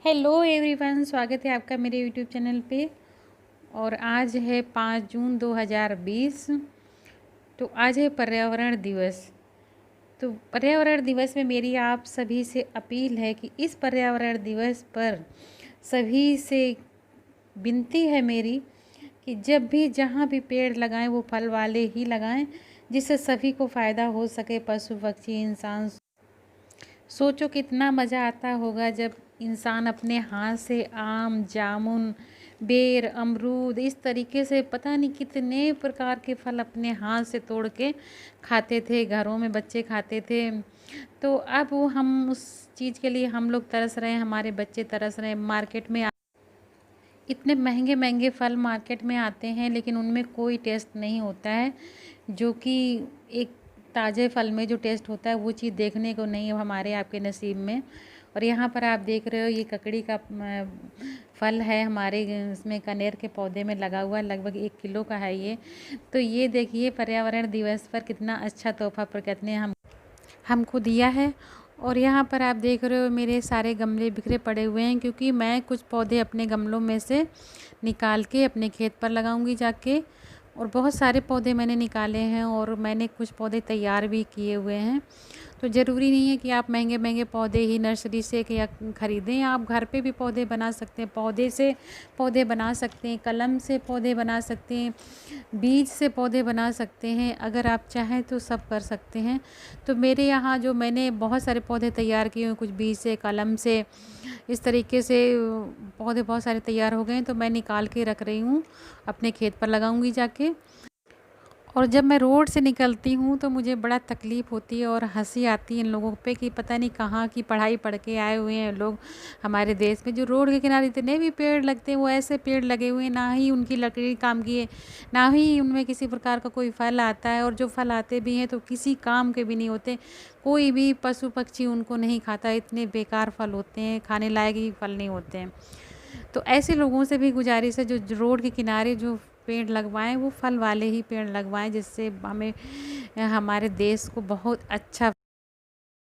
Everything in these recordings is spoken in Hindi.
हेलो एवरीवन, स्वागत है आपका मेरे यूट्यूब चैनल पे। और आज है 5 जून 2020। तो आज है पर्यावरण दिवस। तो पर्यावरण दिवस में मेरी आप सभी से अपील है कि इस पर्यावरण दिवस पर सभी से विनती है मेरी कि जब भी जहाँ भी पेड़ लगाएं वो फल वाले ही लगाएं, जिससे सभी को फ़ायदा हो सके, पशु पक्षी इंसान। सोचो कितना मज़ा आता होगा जब इंसान अपने हाथ से आम, जामुन, बेर, अमरूद, इस तरीके से पता नहीं कितने प्रकार के फल अपने हाथ से तोड़ के खाते थे। घरों में बच्चे खाते थे। तो अब वो हम उस चीज़ के लिए हम लोग तरस रहे हैं, हमारे बच्चे तरस रहे हैं। मार्केट में इतने महंगे महंगे फल मार्केट में आते हैं, लेकिन उनमें कोई टेस्ट नहीं होता है। जो कि एक ताज़े फल में जो टेस्ट होता है वो चीज़ देखने को नहीं है हमारे आपके नसीब में। और यहाँ पर आप देख रहे हो ये ककड़ी का फल है, हमारे इसमें कनेर के पौधे में लगा हुआ है। लगभग 1 किलो का है ये। तो ये देखिए पर्यावरण दिवस पर कितना अच्छा तोहफा प्रकृति ने हमको दिया है। और यहाँ पर आप देख रहे हो मेरे सारे गमले बिखरे पड़े हुए हैं, क्योंकि मैं कुछ पौधे अपने गमलों में से निकाल के अपने खेत पर लगाऊंगी जाके। और बहुत सारे पौधे मैंने निकाले हैं और मैंने कुछ पौधे तैयार भी किए हुए हैं। तो ज़रूरी नहीं है कि आप महंगे महंगे पौधे ही नर्सरी से या ख़रीदें। आप घर पे भी पौधे बना सकते हैं, पौधे से पौधे बना सकते हैं, कलम से पौधे बना सकते हैं, बीज से पौधे बना सकते हैं। अगर आप चाहें तो सब कर सकते हैं। तो मेरे यहाँ जो मैंने बहुत सारे पौधे तैयार किए हैं, कुछ बीज से, कलम से, इस तरीके से पौधे बहुत सारे तैयार हो गए हैं। तो मैं निकाल के रख रही हूँ, अपने खेत पर लगाऊंगी जाके। और जब मैं रोड से निकलती हूँ तो मुझे बड़ा तकलीफ़ होती है और हंसी आती है इन लोगों पे कि पता नहीं कहाँ की पढ़ाई पढ़ के आए हुए हैं लोग हमारे देश में। जो रोड के किनारे इतने भी पेड़ लगते हैं वो ऐसे पेड़ लगे हुए हैं, ना ही उनकी लकड़ी काम की है, ना ही उनमें किसी प्रकार का कोई फल आता है। और जो फल आते भी हैं तो किसी काम के भी नहीं होते। कोई भी पशु पक्षी उनको नहीं खाता। इतने बेकार फल होते हैं, खाने लायक ही फल नहीं होते हैं। तो ऐसे लोगों से भी गुजारिश है जो रोड के किनारे जो पेड़ लगवाएं वो फल वाले ही पेड़ लगवाएं, जिससे हमें हमारे देश को बहुत अच्छा।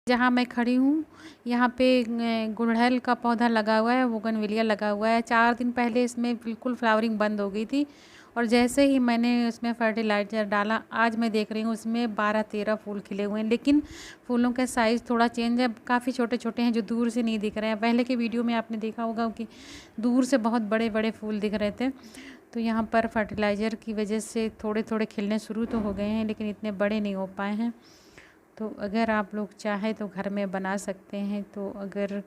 जहाँ मैं खड़ी हूँ यहाँ पे गुड़हल का पौधा लगा हुआ है, बोगनविलिया लगा हुआ है। 4 दिन पहले इसमें बिल्कुल फ्लावरिंग बंद हो गई थी। और जैसे ही मैंने उसमें फर्टिलाइज़र डाला, आज मैं देख रही हूँ उसमें 12-13 फूल खिले हुए हैं। लेकिन फूलों का साइज़ थोड़ा चेंज है, काफ़ी छोटे छोटे हैं जो दूर से नहीं दिख रहे हैं। पहले के वीडियो में आपने देखा होगा कि दूर से बहुत बड़े बड़े फूल दिख रहे थे। तो यहाँ पर फर्टिलाइज़र की वजह से थोड़े थोड़े खिलने शुरू तो हो गए हैं, लेकिन इतने बड़े नहीं हो पाए हैं। तो अगर आप लोग चाहें तो घर में बना सकते हैं। तो अगर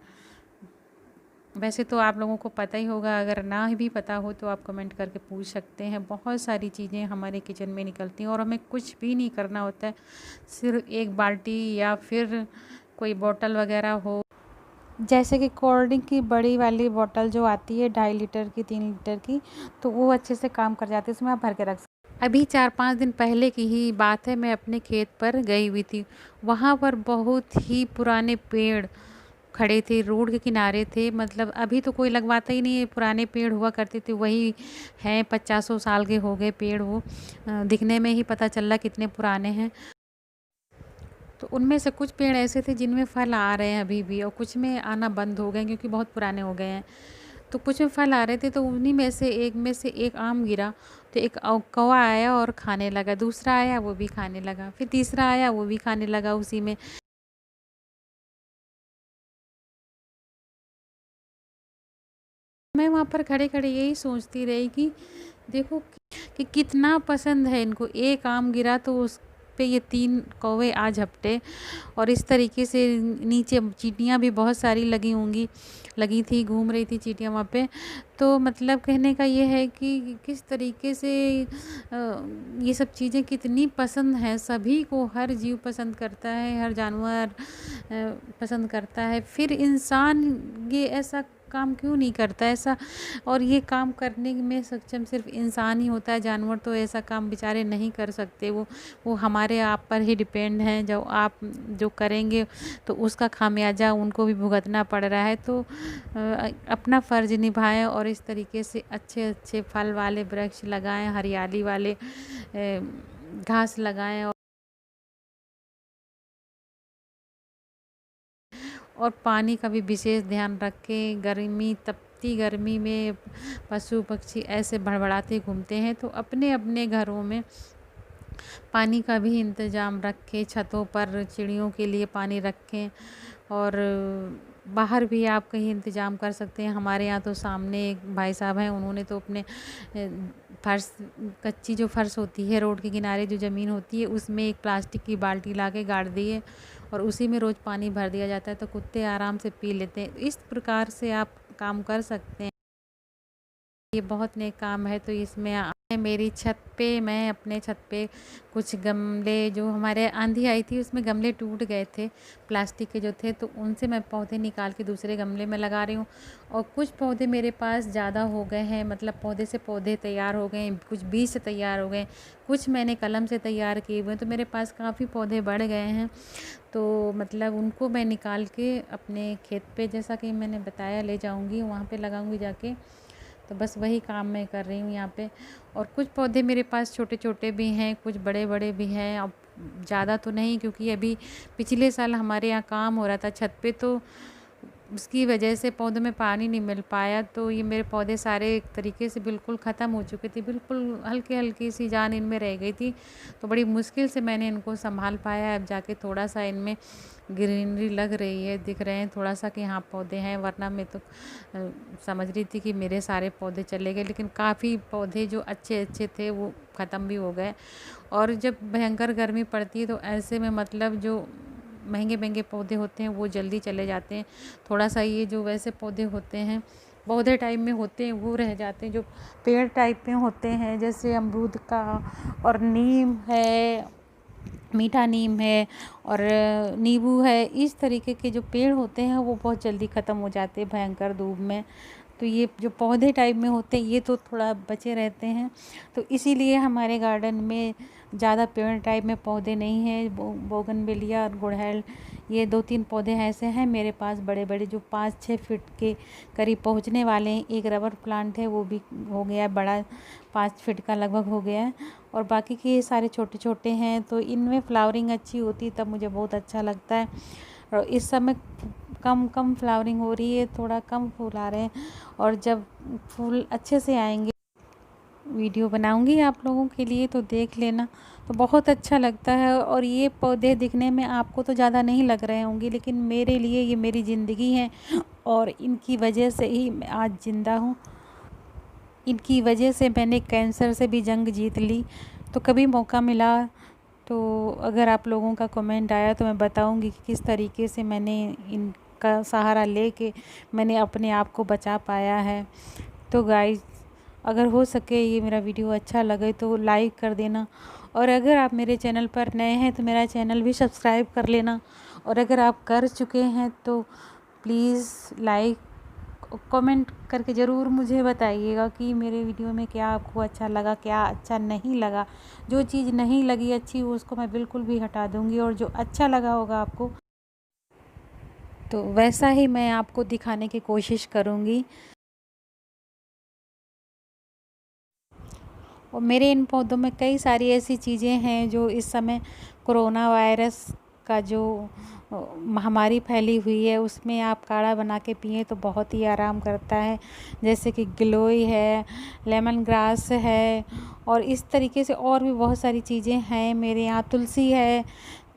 वैसे तो आप लोगों को पता ही होगा, अगर ना भी पता हो तो आप कमेंट करके पूछ सकते हैं। बहुत सारी चीज़ें हमारे किचन में निकलती हैं और हमें कुछ भी नहीं करना होता है। सिर्फ एक बाल्टी या फिर कोई बोतल वगैरह हो, जैसे कि कोल्ड ड्रिंक की बड़ी वाली बोतल जो आती है 2.5 लीटर की, 3 लीटर की, तो वो अच्छे से काम कर जाती है, उसमें आप भर के रख सकते। अभी 4-5 दिन पहले की ही बात है, मैं अपने खेत पर गई हुई थी। वहाँ पर बहुत ही पुराने पेड़ खड़े थे, रोड के किनारे थे। मतलब अभी तो कोई लगवाता ही नहीं है, पुराने पेड़ हुआ करते थे वही हैं। 50 साल के हो गए पेड़ वो। दिखने में ही पता चल रहा कितने पुराने हैं। तो उनमें से कुछ पेड़ ऐसे थे जिनमें फल आ रहे हैं अभी भी, और कुछ में आना बंद हो गए क्योंकि बहुत पुराने हो गए हैं। तो कुछ में फल आ रहे थे, तो उन्हीं में से एक आम गिरा। तो एक कौवा आया और खाने लगा, दूसरा आया वो भी खाने लगा, फिर तीसरा आया वो भी खाने लगा उसी में। मैं वहाँ पर खड़े खड़े यही सोचती रही कि देखो कि कितना पसंद है इनको। एक आम गिरा तो उस पे ये 3 कौवे आ झपटे। और इस तरीके से नीचे चींटियाँ भी बहुत सारी लगी थी, घूम रही थी चींटियाँ वहाँ पे। तो मतलब कहने का ये है कि किस तरीके से ये सब चीज़ें कितनी पसंद हैं सभी को। हर जीव पसंद करता है, हर जानवर पसंद करता है। फिर इंसान ये ऐसा काम क्यों नहीं करता ऐसा। और ये काम करने में सक्षम सिर्फ इंसान ही होता है, जानवर तो ऐसा काम बेचारे नहीं कर सकते। वो हमारे आप पर ही डिपेंड हैं। जो आप जो करेंगे तो उसका खामियाजा उनको भी भुगतना पड़ रहा है। तो अपना फ़र्ज़ निभाएं और इस तरीके से अच्छे अच्छे फल वाले वृक्ष लगाएं, हरियाली वाले घास लगाएं। और पानी का भी विशेष ध्यान रखें। गर्मी, तपती गर्मी में पशु पक्षी ऐसे भड़बड़ाते घूमते हैं, तो अपने अपने घरों में पानी का भी इंतज़ाम रखें। छतों पर चिड़ियों के लिए पानी रखें, और बाहर भी आप कहीं इंतज़ाम कर सकते हैं। हमारे यहाँ तो सामने एक भाई साहब हैं, उन्होंने तो अपने फर्श, कच्ची जो फर्श होती है, रोड के किनारे जो ज़मीन होती है, उसमें एक प्लास्टिक की बाल्टी ला के गाड़ दी है, और उसी में रोज़ पानी भर दिया जाता है, तो कुत्ते आराम से पी लेते हैं। इस प्रकार से आप काम कर सकते हैं। ये बहुत नेक काम है। तो इसमें मेरी छत पे, मैं अपने छत पे कुछ गमले, जो हमारे आंधी आई थी उसमें गमले टूट गए थे प्लास्टिक के जो थे, तो उनसे मैं पौधे निकाल के दूसरे गमले में लगा रही हूँ। और कुछ पौधे मेरे पास ज़्यादा हो गए हैं, मतलब पौधे से पौधे तैयार हो गए हैं, कुछ बीज से तैयार हो गए, कुछ मैंने कलम से तैयार किए हुए हैं, तो मेरे पास काफ़ी पौधे बढ़ गए हैं। तो मतलब उनको मैं निकाल के अपने खेत पे, जैसा कि मैंने बताया, ले जाऊँगी, वहाँ पे लगाऊँगी जाके। तो बस वही काम मैं कर रही हूँ यहाँ पे। और कुछ पौधे मेरे पास छोटे छोटे भी हैं, कुछ बड़े बड़े भी हैं। अब ज़्यादा तो नहीं, क्योंकि अभी पिछले साल हमारे यहाँ काम हो रहा था छत पे, तो उसकी वजह से पौधों में पानी नहीं मिल पाया, तो ये मेरे पौधे सारे एक तरीके से बिल्कुल ख़त्म हो चुके थे। बिल्कुल हल्की हल्की सी जान इनमें रह गई थी, तो बड़ी मुश्किल से मैंने इनको संभाल पाया। अब जाके थोड़ा सा इनमें ग्रीनरी लग रही है, दिख रहे हैं थोड़ा सा कि हाँ पौधे हैं, वरना मैं तो समझ रही थी कि मेरे सारे पौधे चले गए। लेकिन काफ़ी पौधे जो अच्छे अच्छे थे वो ख़त्म भी हो गए। और जब भयंकर गर्मी पड़ती है, तो ऐसे में मतलब जो महंगे महंगे पौधे होते हैं वो जल्दी चले जाते हैं। थोड़ा सा ये जो वैसे पौधे होते हैं, पौधे टाइप में होते हैं, वो रह जाते हैं। जो पेड़ टाइप में होते हैं, जैसे अमरूद का, और नीम है, मीठा नीम है, और नींबू है, इस तरीके के जो पेड़ होते हैं वो बहुत जल्दी ख़त्म हो जाते हैं भयंकर धूप में। तो ये जो पौधे टाइप में होते हैं ये तो थोड़ा बचे रहते हैं। तो इसीलिए हमारे गार्डन में ज़्यादा पेड़ टाइप में पौधे नहीं हैं। बोगनविलिया और गुड़हल, ये 2-3 पौधे ऐसे हैं मेरे पास बड़े बड़े, जो 5-6 फीट के करीब पहुंचने वाले हैं। एक रबर प्लांट है, वो भी हो गया है बड़ा, 5 फीट का लगभग हो गया है। और बाकी के ये सारे छोटे छोटे हैं। तो इनमें फ्लावरिंग अच्छी होती तब मुझे बहुत अच्छा लगता है। और इस समय कम कम फ्लावरिंग हो रही है, थोड़ा कम फूल आ रहे हैं। और जब फूल अच्छे से आएंगे, वीडियो बनाऊंगी आप लोगों के लिए, तो देख लेना। तो बहुत अच्छा लगता है। और ये पौधे दिखने में आपको तो ज़्यादा नहीं लग रहे होंगे, लेकिन मेरे लिए ये मेरी ज़िंदगी है, और इनकी वजह से ही मैं आज ज़िंदा हूँ। इनकी वजह से मैंने कैंसर से भी जंग जीत ली। तो कभी मौका मिला तो अगर आप लोगों का कमेंट आया तो मैं बताऊंगी कि किस तरीके से मैंने इनका सहारा लेके मैंने अपने आप को बचा पाया है। तो गाइस, अगर हो सके ये मेरा वीडियो अच्छा लगे तो लाइक कर देना, और अगर आप मेरे चैनल पर नए हैं तो मेरा चैनल भी सब्सक्राइब कर लेना। और अगर आप कर चुके हैं तो प्लीज़ लाइक, कमेंट करके ज़रूर मुझे बताइएगा कि मेरे वीडियो में क्या आपको अच्छा लगा, क्या अच्छा नहीं लगा। जो चीज़ नहीं लगी अच्छी उसको मैं बिल्कुल भी हटा दूँगी, और जो अच्छा लगा होगा आपको तो वैसा ही मैं आपको दिखाने की कोशिश करूँगी। और मेरे इन पौधों में कई सारी ऐसी चीज़ें हैं जो इस समय कोरोना वायरस का जो महामारी फैली हुई है, उसमें आप काढ़ा बना के पिएं तो बहुत ही आराम करता है। जैसे कि गिलोय है, लेमन ग्रास है, और इस तरीके से और भी बहुत सारी चीज़ें हैं। मेरे यहाँ तुलसी है,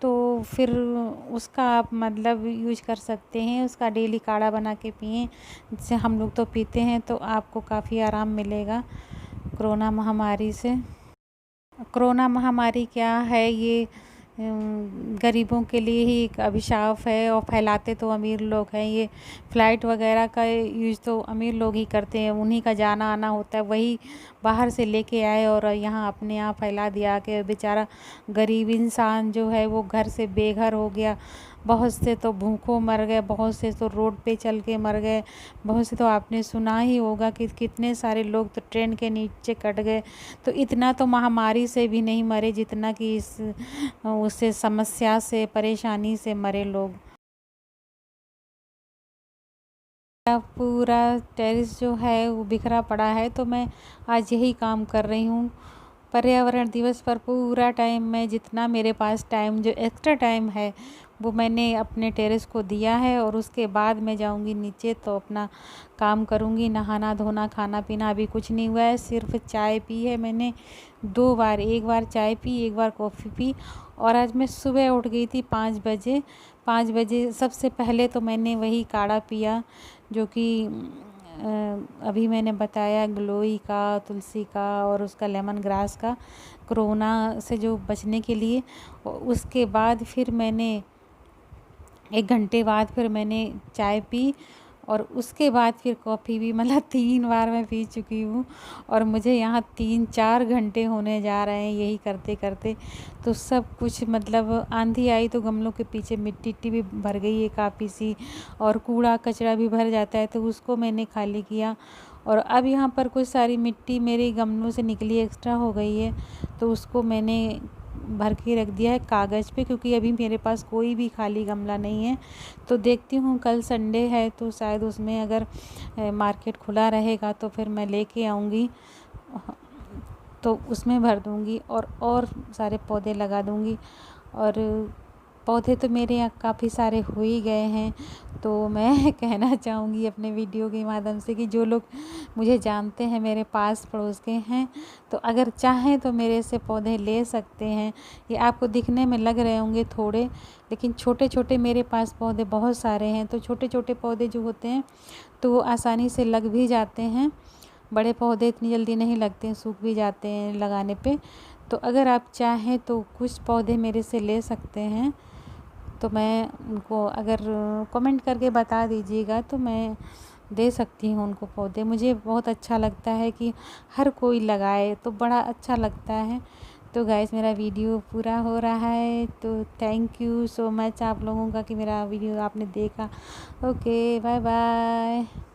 तो फिर उसका आप मतलब यूज कर सकते हैं, उसका डेली काढ़ा बना के पिएं। जिससे हम लोग तो पीते हैं, तो आपको काफ़ी आराम मिलेगा कोरोना महामारी से। कोरोना महामारी क्या है, ये गरीबों के लिए ही एक अभिशाप है, और फैलाते तो अमीर लोग हैं। ये फ़्लाइट वगैरह का यूज़ तो अमीर लोग ही करते हैं, उन्हीं का जाना आना होता है, वही बाहर से लेके आए और यहाँ अपने यहाँ फैला दिया कि बेचारा गरीब इंसान जो है वो घर से बेघर हो गया। बहुत से तो भूखों मर गए, बहुत से तो रोड पे चल के मर गए, बहुत से तो आपने सुना ही होगा कि कितने सारे लोग तो ट्रेन के नीचे कट गए। तो इतना तो महामारी से भी नहीं मरे जितना कि इस उससे समस्या से, परेशानी से मरे लोग। पूरा टेरिस जो है वो बिखरा पड़ा है, तो मैं आज यही काम कर रही हूँ। पर्यावरण दिवस पर पूरा टाइम मैं, जितना मेरे पास टाइम जो एक्स्ट्रा टाइम है वो मैंने अपने टेरेस को दिया है। और उसके बाद मैं जाऊंगी नीचे तो अपना काम करूंगी, नहाना धोना खाना पीना। अभी कुछ नहीं हुआ है, सिर्फ चाय पी है मैंने 2 बार, एक बार चाय पी, एक बार कॉफ़ी पी। और आज मैं सुबह उठ गई थी 5 बजे। 5 बजे सबसे पहले तो मैंने वही काढ़ा पिया जो कि अभी मैंने बताया, गिलोय का, तुलसी का और उसका लेमन ग्रास का, कोरोना से जो बचने के लिए। उसके बाद फिर मैंने 1 घंटे बाद फिर मैंने चाय पी और उसके बाद फिर कॉफ़ी भी, मतलब 3 बार मैं पी चुकी हूँ। और मुझे यहाँ 3-4 घंटे होने जा रहे हैं यही करते करते। तो सब कुछ, मतलब आंधी आई तो गमलों के पीछे मिट्टी भी भर गई है काफ़ी सी, और कूड़ा कचरा भी भर जाता है तो उसको मैंने खाली किया। और अब यहाँ पर कुछ सारी मिट्टी मेरे गमलों से निकली एक्स्ट्रा हो गई है तो उसको मैंने भर के रख दिया है कागज़ पे, क्योंकि अभी मेरे पास कोई भी खाली गमला नहीं है। तो देखती हूँ, कल संडे है तो शायद उसमें अगर मार्केट खुला रहेगा तो फिर मैं लेके आऊँगी तो उसमें भर दूँगी और सारे पौधे लगा दूँगी। और पौधे तो मेरे यहाँ काफ़ी सारे हो ही गए हैं। तो मैं कहना चाहूँगी अपने वीडियो के माध्यम से कि जो लोग मुझे जानते हैं, मेरे पास पड़ोस के हैं, तो अगर चाहें तो मेरे से पौधे ले सकते हैं। ये आपको दिखने में लग रहे होंगे थोड़े, लेकिन छोटे छोटे मेरे पास पौधे बहुत सारे हैं। तो छोटे छोटे पौधे जो होते हैं तो वो आसानी से लग भी जाते हैं, बड़े पौधे इतनी जल्दी नहीं लगते हैं, सूख भी जाते हैं लगाने पे। तो अगर आप चाहें तो कुछ पौधे मेरे से ले सकते हैं। तो मैं उनको, अगर कमेंट करके बता दीजिएगा तो मैं दे सकती हूँ उनको पौधे। मुझे बहुत अच्छा लगता है कि हर कोई लगाए, तो बड़ा अच्छा लगता है। तो गाइस, मेरा वीडियो पूरा हो रहा है, तो थैंक यू सो मच आप लोगों का कि मेरा वीडियो आपने देखा। Okay, bye bye.